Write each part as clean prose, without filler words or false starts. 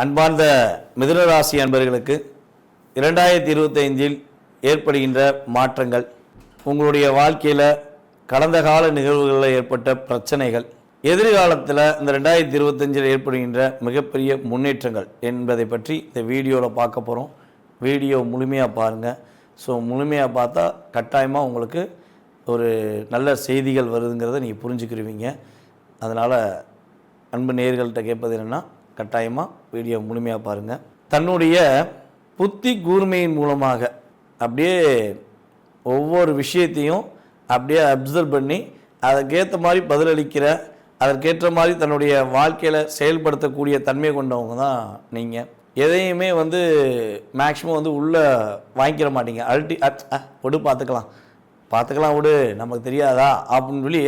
அன்பார்ந்த மிதுனராசி அன்பர்களுக்கு 2025இல் ஏற்படுகின்ற மாற்றங்கள், உங்களுடைய வாழ்க்கையில் கடந்த கால நிகழ்வுகளில் ஏற்பட்ட பிரச்சனைகள், எதிர்காலத்தில் இந்த 2025இல் ஏற்படுகின்ற மிகப்பெரிய முன்னேற்றங்கள் என்பதை பற்றி இந்த வீடியோவில் பார்க்க போகிறோம். வீடியோ முழுமையாக பாருங்கள். ஸோ முழுமையாக பார்த்தா கட்டாயமாக உங்களுக்கு ஒரு நல்ல செய்திகள் வருதுங்கிறத நீங்கள் புரிஞ்சுக்கிருவீங்க. அதனால் அன்பு நேயர்கள்ட்ட கேட்பது என்னென்னா, கட்டாயமாக வீடியோ முழுமையாக பாருங்கள். தன்னுடைய புத்தி கூர்மையின் மூலமாக அப்படியே ஒவ்வொரு விஷயத்தையும் அப்படியே அப்சர்வ் பண்ணி அதற்கேற்ற மாதிரி பதிலளிக்கிற, அதற்கேற்ற மாதிரி தன்னுடைய வாழ்க்கையில் செயல்படுத்தக்கூடிய தன்மை கொண்டவங்க தான் நீங்கள். எதையுமே மேக்ஸிமம் உள்ளே வாங்கிக்கிற மாட்டீங்க. விடு பார்த்துக்கலாம் விடு, நமக்கு தெரியாதா அப்படின்னு சொல்லி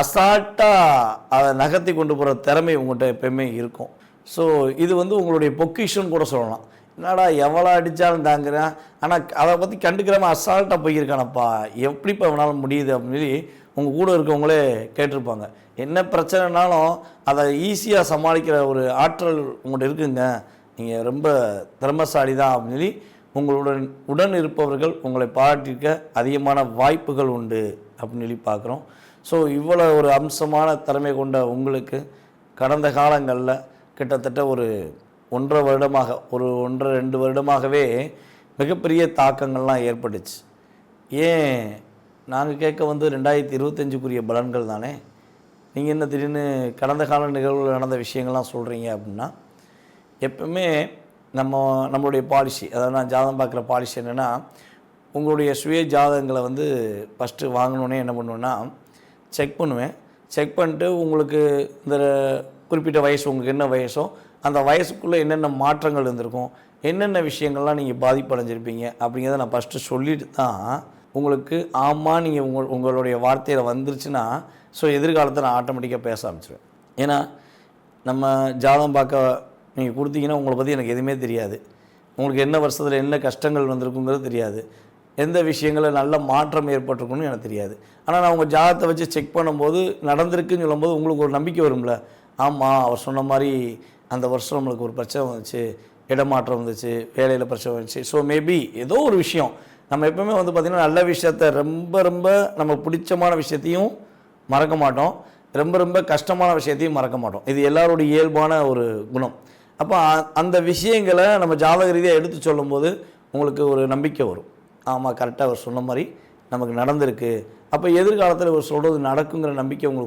அசால்ட்டாக அதை நகர்த்தி கொண்டு போகிற திறமை உங்கள்கிட்ட எப்பயுமே இருக்கும். ஸோ இது உங்களுடைய பொக்கிஷன் கூட சொல்லலாம். என்னடா எவ்வளோ அடித்தாலும் தாங்கிறேன், ஆனால் அதை பற்றி கண்டுக்கிறாமல் அசால்ட்டாக போயிருக்கானப்பா, எப்படிப்பா இவனால் முடியுது அப்படின்னு சொல்லி உங்கள் கூட இருக்கவங்களே கேட்டிருப்பாங்க. என்ன பிரச்சனைனாலும் அதை ஈஸியாக சமாளிக்கிற ஒரு ஆற்றல் உங்கள்கிட்ட இருக்குங்க, நீங்கள் ரொம்ப திறமசாலி தான் அப்படின்னு சொல்லி உடன் இருப்பவர்கள் உங்களை பாராட்டிக்க அதிகமான வாய்ப்புகள் உண்டு அப்படின்னு சொல்லி பார்க்குறோம். ஸோ இவ்வளோ ஒரு அம்சமான திறமை கொண்ட உங்களுக்கு கடந்த காலங்களில் கிட்டத்தட்ட ஒரு 1.5 வருடமாக, ஒரு 1.5-2 வருடமாகவே மிகப்பெரிய தாக்கங்கள்லாம் ஏற்பட்டுச்சு. ஏன் நாங்கள் கேட்க 2025க்குரிய பலன்கள் தானே, நீங்கள் என்ன திடீர்னு கடந்த கால நிகழ்வுகள் நடந்த விஷயங்கள்லாம் சொல்கிறீங்க அப்படின்னா, எப்பவுமே நம்மளுடைய பாலிசி, அதாவது நான் ஜாதகம் பார்க்குற பாலிசி என்னென்னா, உங்களுடைய சுய ஜாதகங்களை ஃபஸ்ட்டு வாங்கினோன்னே என்ன பண்ணுவேன்னா, செக் பண்ணுவேன். செக் பண்ணிட்டு உங்களுக்கு இந்த குறிப்பிட்ட வயசு, உங்களுக்கு என்ன வயசோ அந்த வயசுக்குள்ளே என்னென்ன மாற்றங்கள் இருந்திருக்கும், என்னென்ன விஷயங்கள்லாம் நீங்கள் பாதிப்படைஞ்சிருப்பீங்க அப்படிங்கிறத நான் ஃபஸ்ட்டு சொல்லிட்டு தான் உங்களுக்கு ஆமாம் நீங்கள் உங்களுடைய வார்த்தையில் வந்துருச்சுன்னா, ஸோ எதிர்காலத்தை நான் ஆட்டோமேட்டிக்காக பேச ஆரம்பிச்சிடுவேன். ஏன்னா நம்ம ஜாதகம் பார்க்க நீங்கள் கொடுத்தீங்கன்னா உங்களை பற்றி எனக்கு எதுவுமே தெரியாது, உங்களுக்கு என்ன வருஷத்தில் என்ன கஷ்டங்கள் வந்திருக்குங்கிறது தெரியாது, எந்த விஷயங்களில் நல்ல மாற்றம் ஏற்பட்டிருக்குன்னு எனக்கு தெரியாது. ஆனால் நான் உங்கள் ஜாதகத்தை வச்சு செக் பண்ணும்போது நடந்திருக்குன்னு சொல்லும்போது உங்களுக்கு ஒரு நம்பிக்கை வரும்ல, ஆமாம் அவர் சொன்ன மாதிரி அந்த வருஷம் நம்மளுக்கு ஒரு பிரச்சனை வந்துச்சு, இடமாற்றம் வந்துச்சு, வேலையில் பிரச்சனை வந்துச்சு. ஸோ மேபி ஏதோ ஒரு விஷயம், நம்ம எப்போவுமே பார்த்திங்கன்னா நல்ல விஷயத்த ரொம்ப நம்ம பிடிச்சமான விஷயத்தையும் மறக்க மாட்டோம், ரொம்ப கஷ்டமான விஷயத்தையும் மறக்க மாட்டோம். இது எல்லாருடைய இயல்பான ஒரு குணம். அப்போ அந்த விஷயங்களை நம்ம ஜாதக ரீதியாக எடுத்து சொல்லும்போது உங்களுக்கு ஒரு நம்பிக்கை வரும், ஆமாம் கரெக்டாக அவர் சொன்ன மாதிரி நமக்கு நடந்திருக்கு, அப்போ எதிர்காலத்தில் அவர் சொல்கிறது நடக்குங்கிற நம்பிக்கை உங்களுக்கு